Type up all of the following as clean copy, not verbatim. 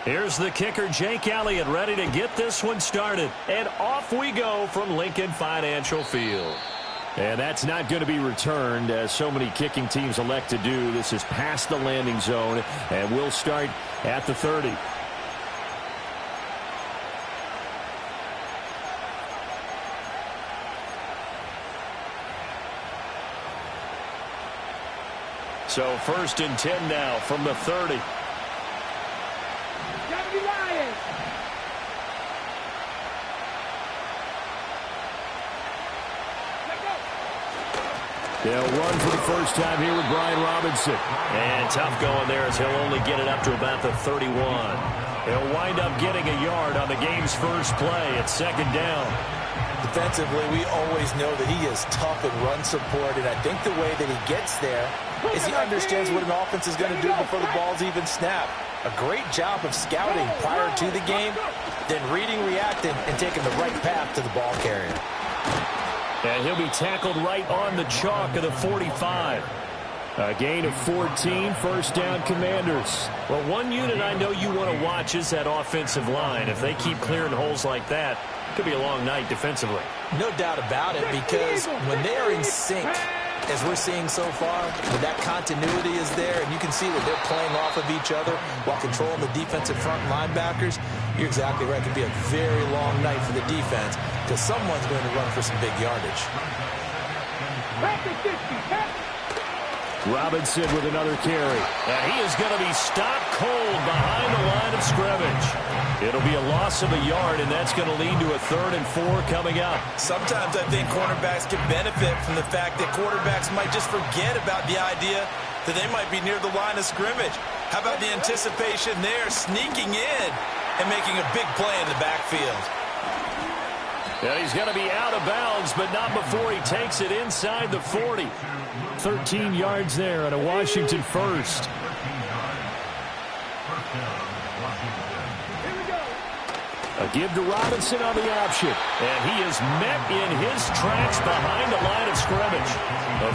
Here's the kicker, Jake Elliott, ready to get this one started. And off we go from Lincoln Financial Field. And that's not going to be returned, as so many kicking teams elect to do. This is past the landing zone, and we'll start at the 30. So 1st and 10 now from the 30. They'll run for the first time here with Brian Robinson. And tough going there as he'll only get it up to about the 31. He'll wind up getting a yard on the game's first play at 2nd down. Defensively, we always know that he is tough in run support, and I think the way that he gets there is he understands what an offense is going to do before the ball's even snapped. A great job of scouting prior to the game, then reading, reacting, and taking the right path to the ball carrier. And he'll be tackled right on the chalk of the 45. A gain of 14, 1st down Commanders. Well, one unit I know you want to watch is that offensive line. If they keep clearing holes like that, it could be a long night defensively. No doubt about it, because when they are in sync, as we're seeing so far, when that continuity is there, and you can see that they're playing off of each other while controlling the defensive front linebackers, you're exactly right. It could be a very long night for the defense, because someone's going to run for some big yardage. Robinson with another carry. And he is going to be stopped cold behind the line of scrimmage. It'll be a loss of a yard, and that's going to lead to a 3rd and 4 coming up. Sometimes I think cornerbacks can benefit from the fact that quarterbacks might just forget about the idea that they might be near the line of scrimmage. How about the anticipation there, sneaking in and making a big play in the backfield? And he's going to be out of bounds, but not before he takes it inside the 40. 13 yards there and a Washington first. A give to Robinson on the option. And he is met in his tracks behind the line of scrimmage.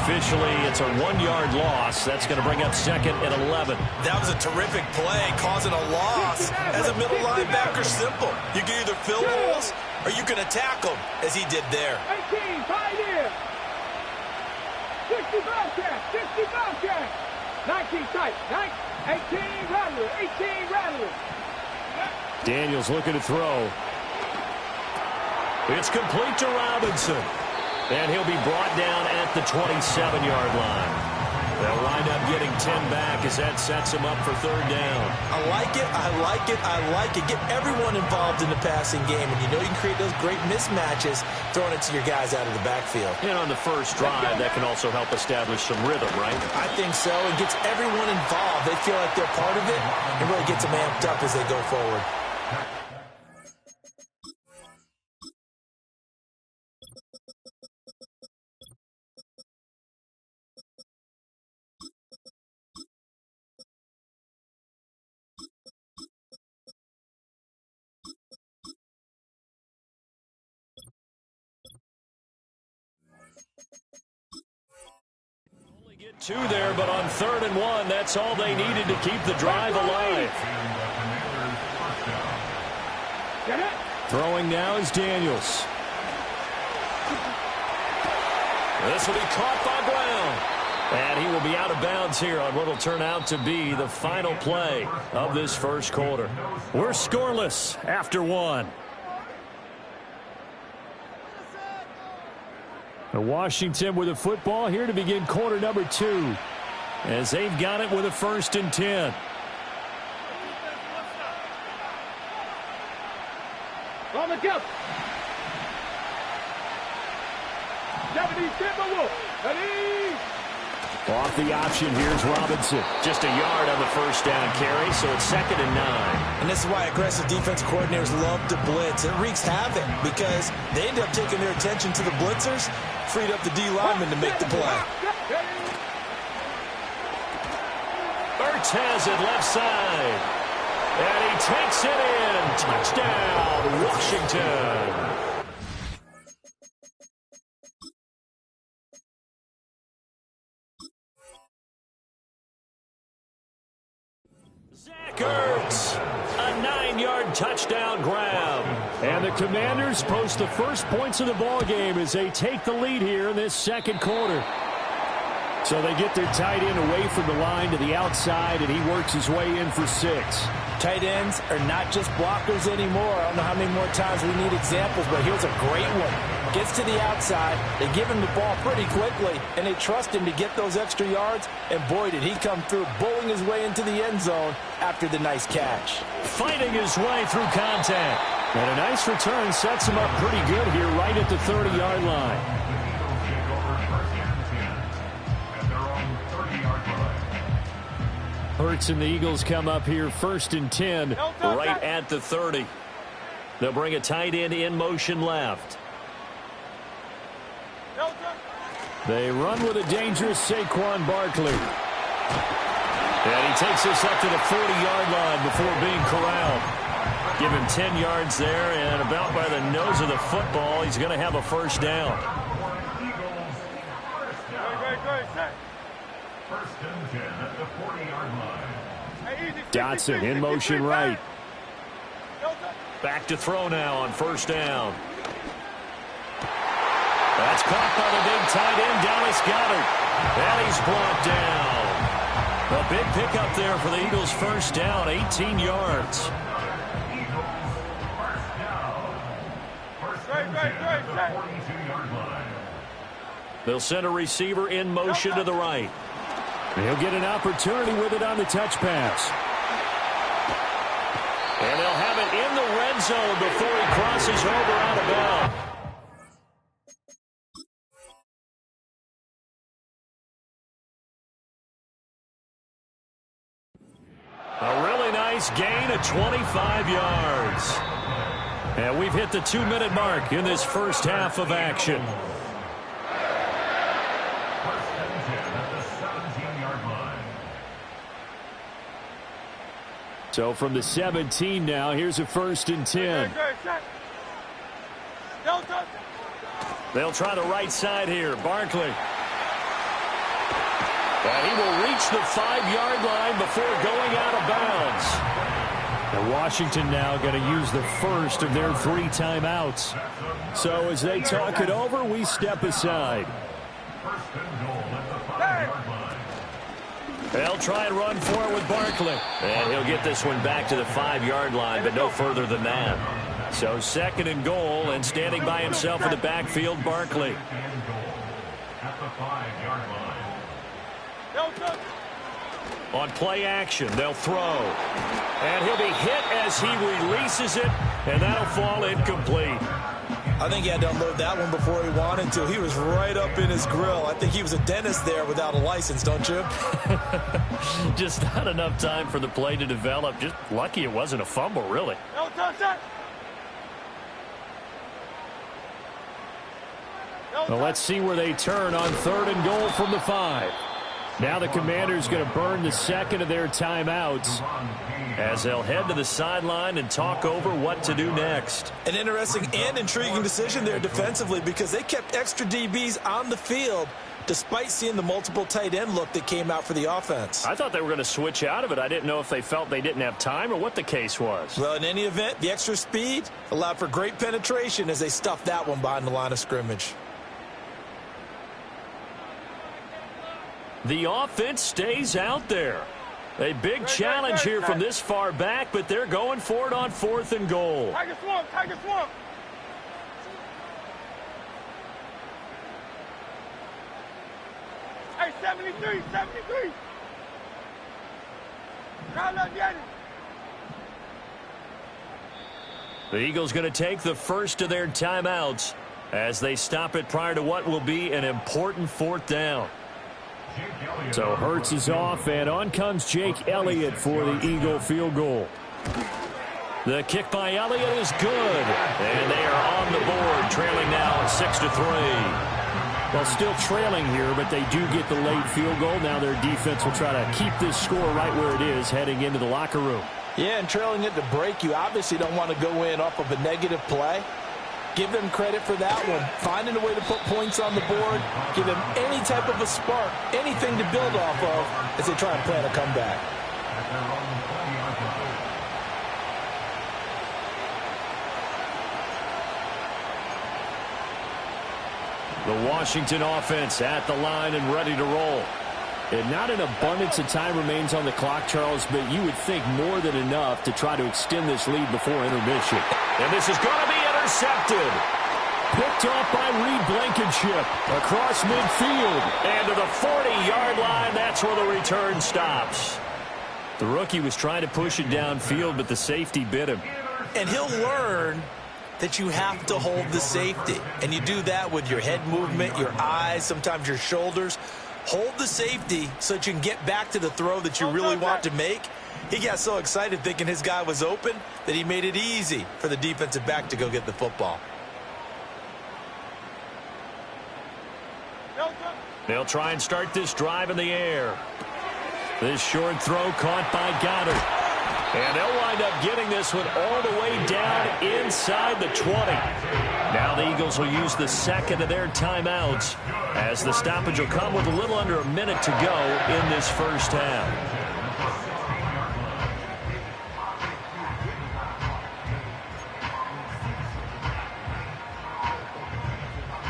Officially, it's a 1-yard loss. That's going to bring up 2nd and 11. That was a terrific play, causing a loss. As a middle linebacker, simple. You can either fill holes or you can attack them, as he did there. 18, 5 here. 65 check, 65 check. 19 tight, 18 Rattler, 18 Rattler. Daniels looking to throw. It's complete to Robinson. And he'll be brought down at the 27-yard line. They'll wind up getting 10 back as that sets him up for 3rd down. I like it, I like it, I like it. Get everyone involved in the passing game, and you know you can create those great mismatches throwing it to your guys out of the backfield. And on the first drive, that can also help establish some rhythm, right? I think so. It gets everyone involved. They feel like they're part of it, and really gets them amped up as they go forward. Only get 2 there, but on 3rd and 1, that's all they needed to keep the drive alive. Throwing now is Daniels. This will be caught by Brown. And he will be out of bounds here on what will turn out to be the final play of this first quarter. We're scoreless after 1. Washington with a football here to begin quarter number 2. As they've got it with a 1st and 10. On the jump. 70 Timberwolves. Ready. Off the option, here's Robinson. Just a yard on the first down carry, so it's 2nd and 9. And this is why aggressive defense coordinators love to blitz. It wreaks havoc because they end up taking their attention to the blitzers, freed up the D lineman to make the play. Ertz has it left side. And he takes it in. Touchdown, Washington. Zach Ertz, a 9-yard touchdown grab. And the Commanders post the first points of the ball game as they take the lead here in this second quarter. So they get their tight end away from the line to the outside, and he works his way in for 6. Tight ends are not just blockers anymore. I don't know how many more times we need examples, but here's a great one. Gets to the outside, they give him the ball pretty quickly, and they trust him to get those extra yards, and boy, did he come through, bowling his way into the end zone after the nice catch. Fighting his way through contact. And a nice return sets him up pretty good here right at the 30-yard line. Hurts and the Eagles come up here 1st and 10 right at the 30. They'll bring a tight end in motion left. They run with a dangerous Saquon Barkley. And he takes us up to the 40-yard line before being corralled. Give him 10 yards there, and about by the nose of the football, he's going to have a first down. Dotson in motion right. Back to throw now on first down. That's caught by the big tight end, Dallas Goedert. And he's brought down. A big pickup there for the Eagles' first down, 18 yards. They'll send a receiver in motion to the right. He'll get an opportunity with it on the touch pass. And they'll have it in the red zone before he crosses over out of bounds. A really nice gain of 25 yards. And we've hit the 2-minute mark in this first half of action. So from the 17 now, here's a 1st and 10. They'll try the right side here. Barkley. And he will reach the 5-yard line before going out of bounds. And Washington now going to use the first of their 3 timeouts. So as they talk it over, we step aside. They'll try and run for it with Barkley. And he'll get this one back to the 5-yard line, but no further than that. So 2nd and goal, and standing by himself in the backfield, Barkley. On play action, they'll throw. And he'll be hit as he releases it, and that'll fall incomplete. I think he had to unload that one before he wanted to. He was right up in his grill. I think he was a dentist there without a license, don't you? Just not enough time for the play to develop. Just lucky it wasn't a fumble, really. Well, let's see where they turn on 3rd and goal from the 5. Now the Commanders going to burn the 2nd of their timeouts as they'll head to the sideline and talk over what to do next. An interesting and intriguing decision there defensively because they kept extra DBs on the field despite seeing the multiple tight end look that came out for the offense. I thought they were going to switch out of it. I didn't know if they felt they didn't have time or what the case was. Well, in any event, the extra speed allowed for great penetration as they stuffed that one behind the line of scrimmage. The offense stays out there. A big challenge here from this far back, but they're going for it on 4th and goal. Tiger swamp, Tiger swamp. Hey, 73, 73. Round up, get it. The Eagles going to take the first of their timeouts as they stop it prior to what will be an important 4th down. So Hurts is off, and on comes Jake Elliott for the Eagle field goal. The kick by Elliott is good, and they are on the board, trailing now 6-3. Well, still trailing here, but they do get the late field goal. Now their defense will try to keep this score right where it is heading into the locker room. Yeah, and trailing at the break, you obviously don't want to go in off of a negative play. Give them credit for that one. Finding a way to put points on the board. Give them any type of a spark, anything to build off of as they try and plan a comeback. The Washington offense at the line and ready to roll. And not an abundance of time remains on the clock, Charles, but you would think more than enough to try to extend this lead before intermission. And this is going to be intercepted. Picked off by Reed Blankenship across midfield. And to the 40-yard line, that's where the return stops. The rookie was trying to push it downfield, but the safety bit him. And he'll learn that you have to hold the safety. And you do that with your head movement, your eyes, sometimes your shoulders. Hold the safety so that you can get back to the throw that you really want to make. He got so excited thinking his guy was open that he made it easy for the defensive back to go get the football. They'll try and start this drive in the air. This short throw caught by Goddard. And they'll wind up getting this one all the way down inside the 20. Now the Eagles will use the second of their timeouts as the stoppage will come with a little under a minute to go in this first half.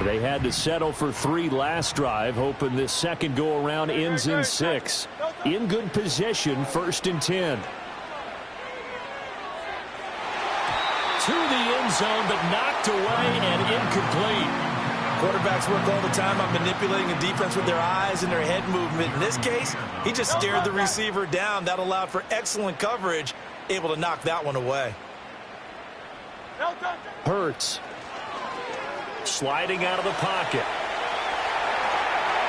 They had to settle for 3 last drive, hoping this second go-around ends in 6. In good position, 1st and 10. To the end zone, but knocked away and incomplete. Quarterbacks work all the time on manipulating a defense with their eyes and their head movement. In this case, he just stared the receiver down. That allowed for excellent coverage, able to knock that one away. Hurts. Sliding out of the pocket.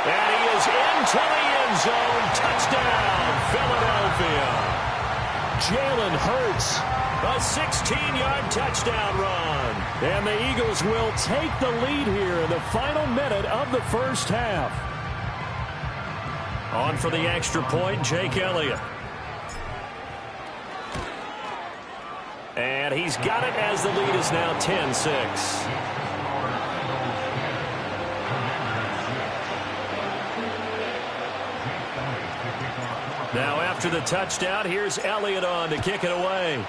And he is into the end zone. Touchdown, Philadelphia. Jalen Hurts. A 16-yard touchdown run. And the Eagles will take the lead here in the final minute of the first half. On for the extra point, Jake Elliott. And he's got it as the lead is now 10-6. Now after the touchdown, here's Elliott on to kick it away.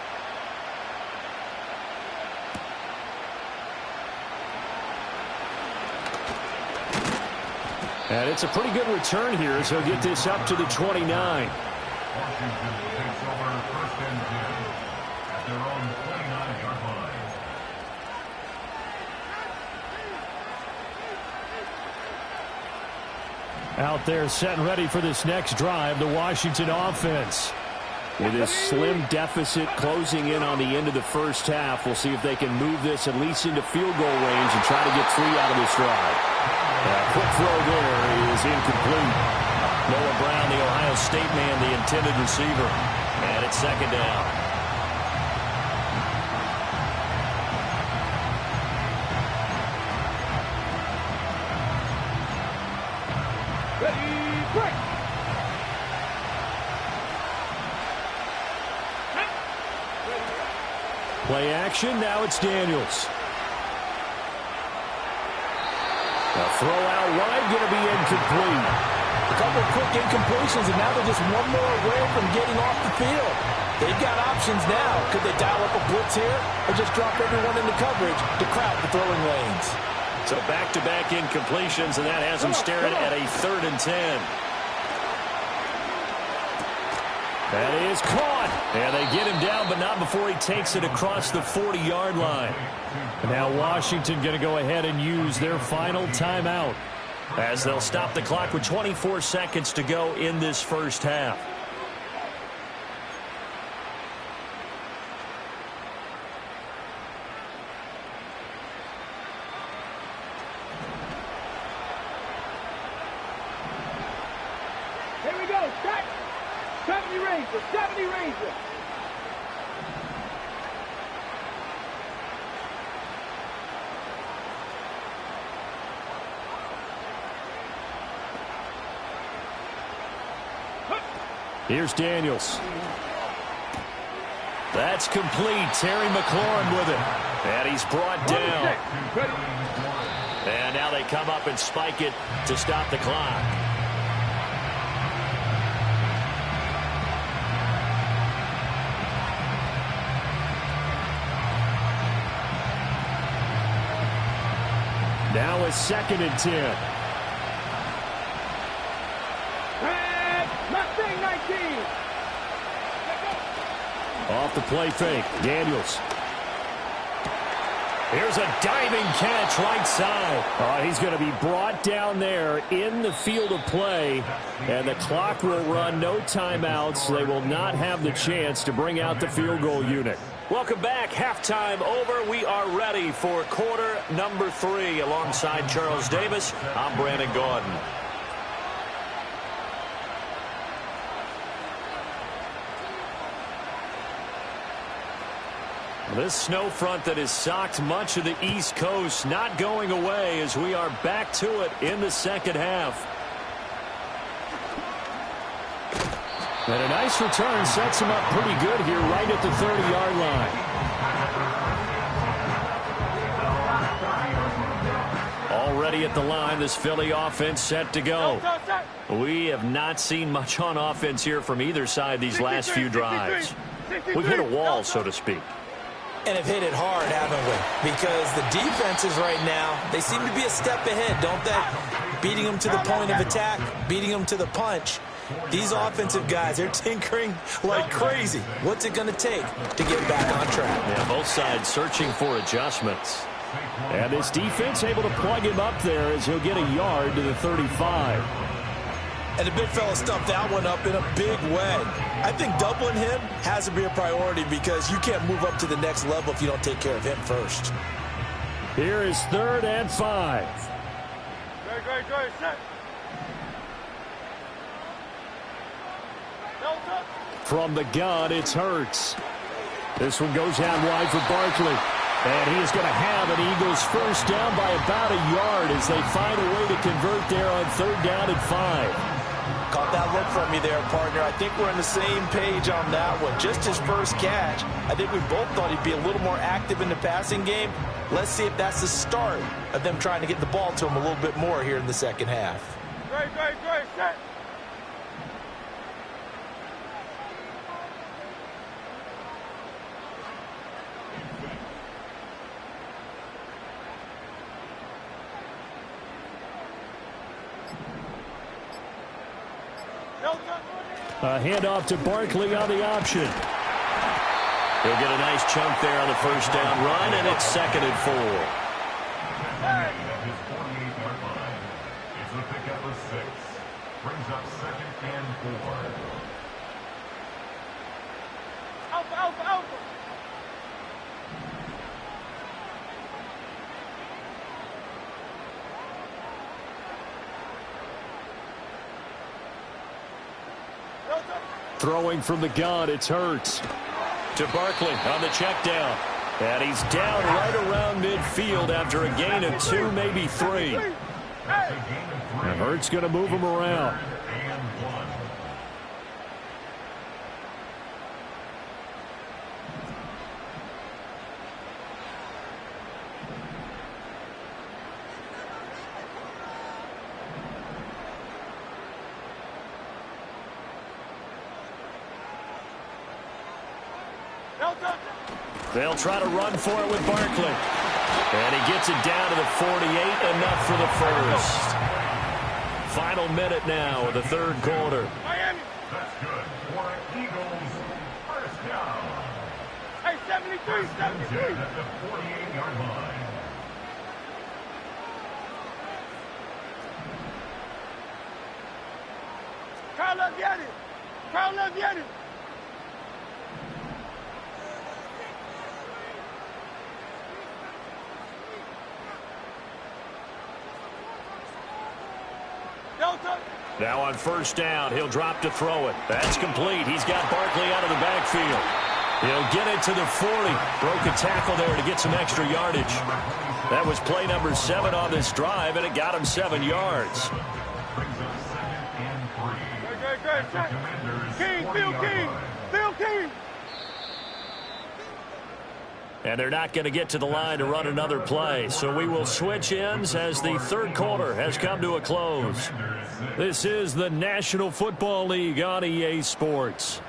And it's a pretty good return here as he'll get this up to the 29. Washington takes over 1st and 10 at their own 29-yard line. Out there set and ready for this next drive, the Washington offense. With this slim deficit closing in on the end of the first half, we'll see if they can move this at least into field goal range and try to get 3 out of this drive. Quick throw there is incomplete. Noah Brown, the Ohio State man, the intended receiver. And it's 2nd down. Ready, break. Play action, now it's Daniels. A throw out wide, going to be incomplete. A couple of quick incompletions, and now they're just one more away from getting off the field. They've got options now. Could they dial up a blitz here or just drop everyone into coverage to crowd the throwing lanes? So back-to-back incompletions, and that has them staring at a 3rd and 10. That is caught. And they get him down, but not before he takes it across the 40-yard line. And now Washington going to go ahead and use their final timeout as they'll stop the clock with 24 seconds to go in this first half. Here we go. Set. 70 Rangers. 70 Rangers. Here's Daniels. That's complete. Terry McLaurin with it. And he's brought down. And now they come up and spike it to stop the clock. Now a 2nd and 10. Mustang 19. Off the play fake. Daniels. Here's a diving catch right side. He's going to be brought down there in the field of play, and the clock will run. No timeouts. They will not have the chance to bring out the field goal unit. Welcome back. Halftime over. We are ready for quarter number 3. Alongside Charles Davis, I'm Brandon Gordon. This snow front that has socked much of the East Coast not going away as we are back to it in the second half. And a nice return sets him up pretty good here right at the 30-yard line. Already at the line, this Philly offense set to go. We have not seen much on offense here from either side these last few drives. We've hit a wall, so to speak. And have hit it hard, haven't we? Because the defenses right now, they seem to be a step ahead, don't they? Beating them to the point of attack, beating them to the punch. These offensive guys, they're tinkering like crazy. What's it going to take to get back on track? Yeah, both sides searching for adjustments. And this defense able to plug him up there as he'll get a yard to the 35. And the big fella stuffed that one up in a big way. I think doubling him has to be a priority because you can't move up to the next level if you don't take care of him first. Here is 3rd and 5. Go, set. From the gun, it's Hurts. This one goes out wide for Barkley. And he is going to have an Eagles first down by about a yard as they find a way to convert there on 3rd down and 5. Caught that look from you there, partner. I think we're on the same page on that one. Just his first catch. I think we both thought he'd be a little more active in the passing game. Let's see if that's the start of them trying to get the ball to him a little bit more here in the second half. Great, set. A handoff to Barkley on the option. He'll get a nice chunk there on the first down run, and it's 2nd and 4. At his 48-yard line, it's a pickup of 6. Brings up 2nd and 4. Alpha. Throwing from the gun, it's Hurts. To Barkley on the check down. And he's down right around midfield after a gain of 2, maybe 3. And Hurts going to move him around. They'll try to run for it with Barkley. And he gets it down to the 48, enough for the first. Final minute now of the 3rd quarter. Miami. That's good for Eagles. First down. Hey, 73. At the 48-yard line. Carl Leviani. Now on first down, he'll drop to throw it. That's complete. He's got Barkley out of the backfield. He'll get it to the 40. Broke a tackle there to get some extra yardage. That was play number 7 on this drive, and it got him 7 yards. Phil King. And they're not going to get to the line to run another play. So we will switch ends as the 3rd quarter has come to a close. This is the National Football League on EA Sports.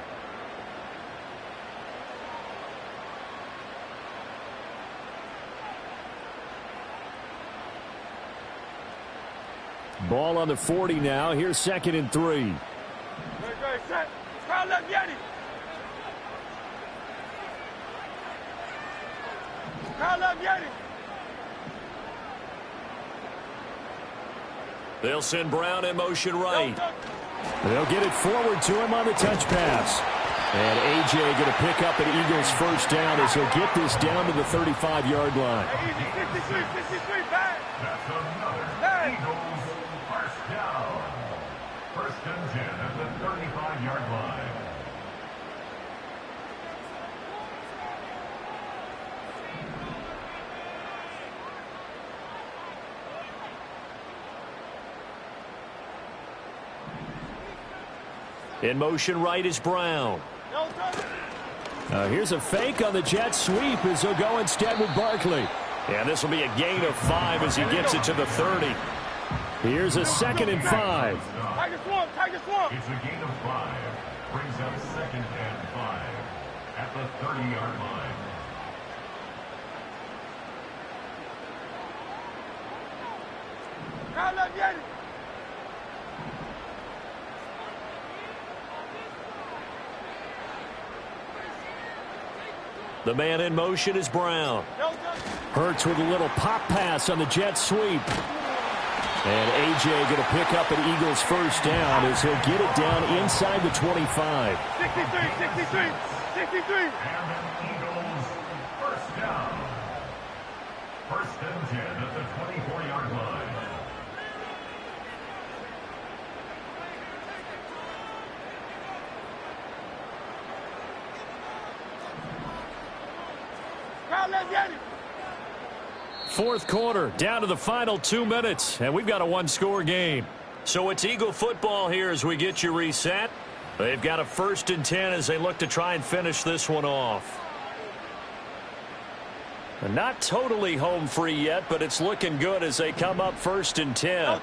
Ball on the 40 now. Here's 2nd and 3. Great, set. Crowd left, Yeti. Crowd left, Yeti. They'll send Brown in motion right. They'll get it forward to him on the touch pass. And A.J. going to pick up an Eagles first down as he'll get this down to the 35-yard line. Hey, easy, 63, back. That's another Eagles first down. 1st and 10 at the 35-yard line. In motion right is Brown. Here's a fake on the jet sweep as he'll go instead with Barkley. And this will be a gain of 5 as he gets it to the 30. Here's a 2nd and 5. Tiger swamp, Tiger swamp. It's a gain of 5. Brings up 2nd and 5 at the 30-yard line. Crowd left, Yeti. The man in motion is Brown. Hurts with a little pop pass on the jet sweep. And A.J. going to pick up an Eagles first down as he'll get it down inside the 25. 63. And an Eagles first down. 1st and 10 at the 24-yard line. Crowd left, Yeti. 4th quarter, down to the final 2 minutes, and we've got a one-score game. So it's Eagle football here as we get you reset. They've got a 1st and 10 as they look to try and finish this one off. Not totally home free yet, but it's looking good as they come up 1st and 10.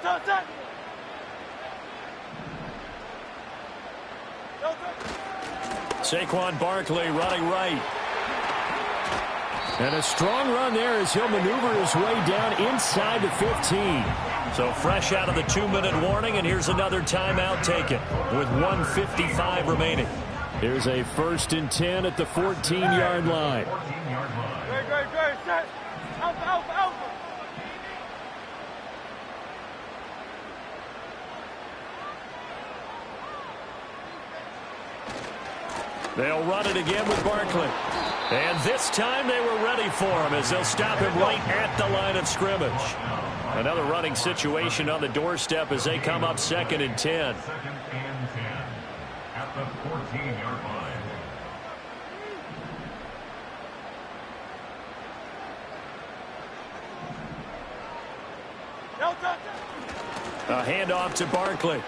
Saquon Barkley running right. And a strong run there as he'll maneuver his way down inside the 15. So fresh out of the 2-minute warning, and here's another timeout taken with 1:55 remaining. Here's a 1st and 10 at the 14-yard line. Great, set. Alpha. They'll run it again with Barkley. And this time they were ready for him as they'll stop him right at the line of scrimmage. Another running situation on the doorstep as they come up 2nd and 10. 2nd and 10 at the 14-yard line. A handoff to Barkley.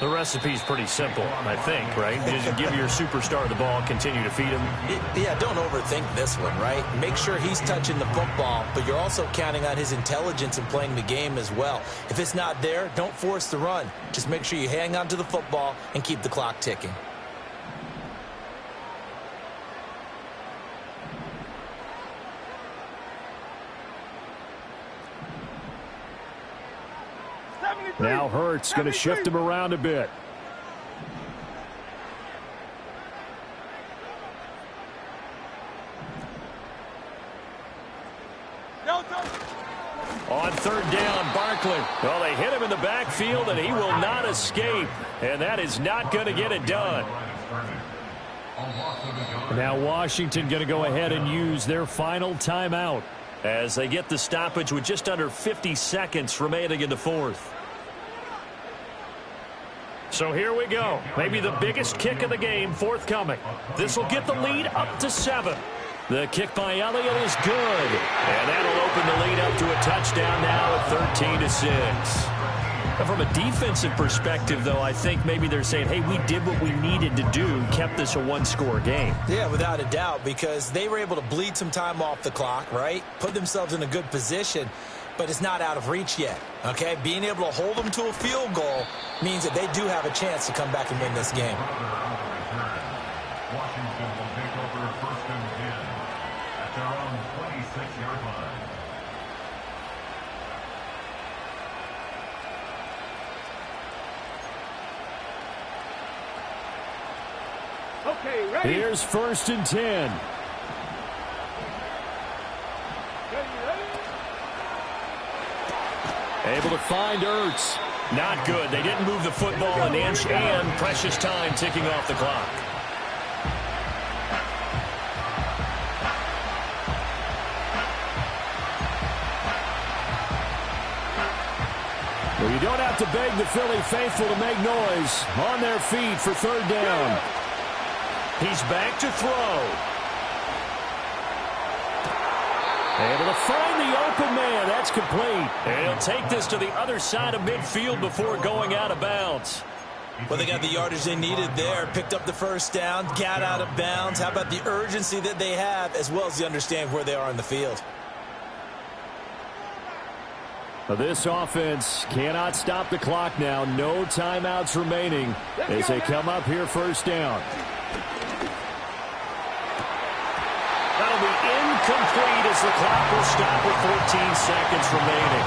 The recipe's pretty simple, I think, right? Just give your superstar the ball, continue to feed him. Yeah, don't overthink this one, right? Make sure he's touching the football, but you're also counting on his intelligence in playing the game as well. If it's not there, don't force the run. Just make sure you hang on to the football and keep the clock ticking. Now Hurts going to shift him around a bit. On 3rd down, Barkley. Well, they hit him in the backfield, and he will not escape. And that is not going to get it done. Now Washington going to go ahead and use their final timeout as they get the stoppage with just under 50 seconds remaining in the 4th. So here we go. Maybe the biggest kick of the game forthcoming. This will get the lead up to 7. The kick by Elliott is good. And that'll open the lead up to a touchdown now at 13-6. From a defensive perspective, though, I think maybe they're saying, hey, we did what we needed to do, kept this a one-score game. Yeah, without a doubt, because they were able to bleed some time off the clock, right? Put themselves in a good position, but it's not out of reach yet, okay? Being able to hold them to a field goal means that they do have a chance to come back and win this game. Washington will take over 1st and 10 at their own 26-yard line. Okay, ready? Here's 1st and 10. Ready? Able to find Ertz. Not good. They didn't move the football an inch, and precious time ticking off the clock. Well, you don't have to beg the Philly faithful to make noise. On their feet for 3rd down. He's back to throw. Able to find the open man. That's complete. And he'll take this to the other side of midfield before going out of bounds. Well, they got the yardage they needed there. Picked up the 1st down, got out of bounds. How about the urgency that they have, as well as the understanding where they are in the field? Well, this offense cannot stop the clock now. No timeouts remaining as they come up here 1st down. That'll be incomplete as the clock will stop with 14 seconds remaining.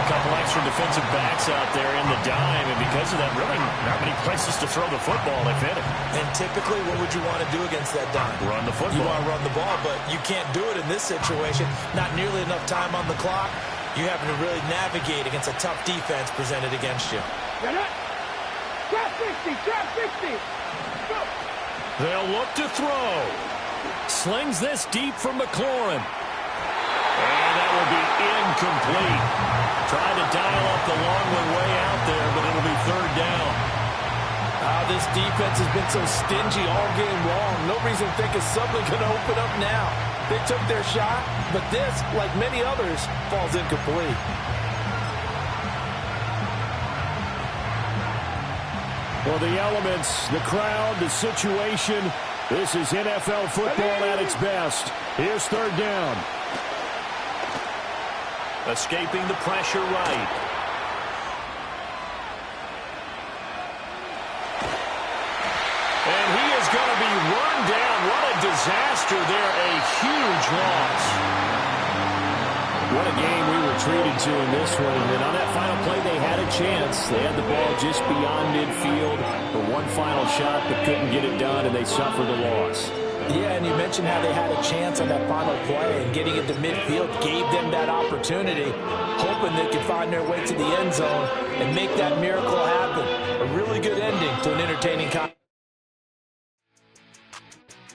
A couple extra defensive backs out there in the dime, and because of that, really not many places to throw the football, if any. And typically, what would you want to do against that dime? Run the football. You want to run the ball, but you can't do it in this situation. Not nearly enough time on the clock. You having to really navigate against a tough defense presented against you. Trap 60, trap 60. Go. They'll look to throw. Slings this deep for McLaurin. And that will be incomplete. Trying to dial up the long one way out there, but it'll be 3rd down. This defense has been so stingy all game long. No reason to think it's suddenly going to open up now. They took their shot, but this, like many others, falls incomplete. Well, the elements, the crowd, the situation. This is NFL football at its best. Here's 3rd down. Escaping the pressure right. And he is going to be run down. What a disaster there. A huge loss. What a game we were treated to in this one. And on that final play, they had a chance. They had the ball just beyond midfield for one final shot, but couldn't get it done, and they suffered a loss. Yeah, and you mentioned how they had a chance on that final play, and getting into midfield gave them that opportunity, hoping they could find their way to the end zone and make that miracle happen. A really good ending to an entertaining contest.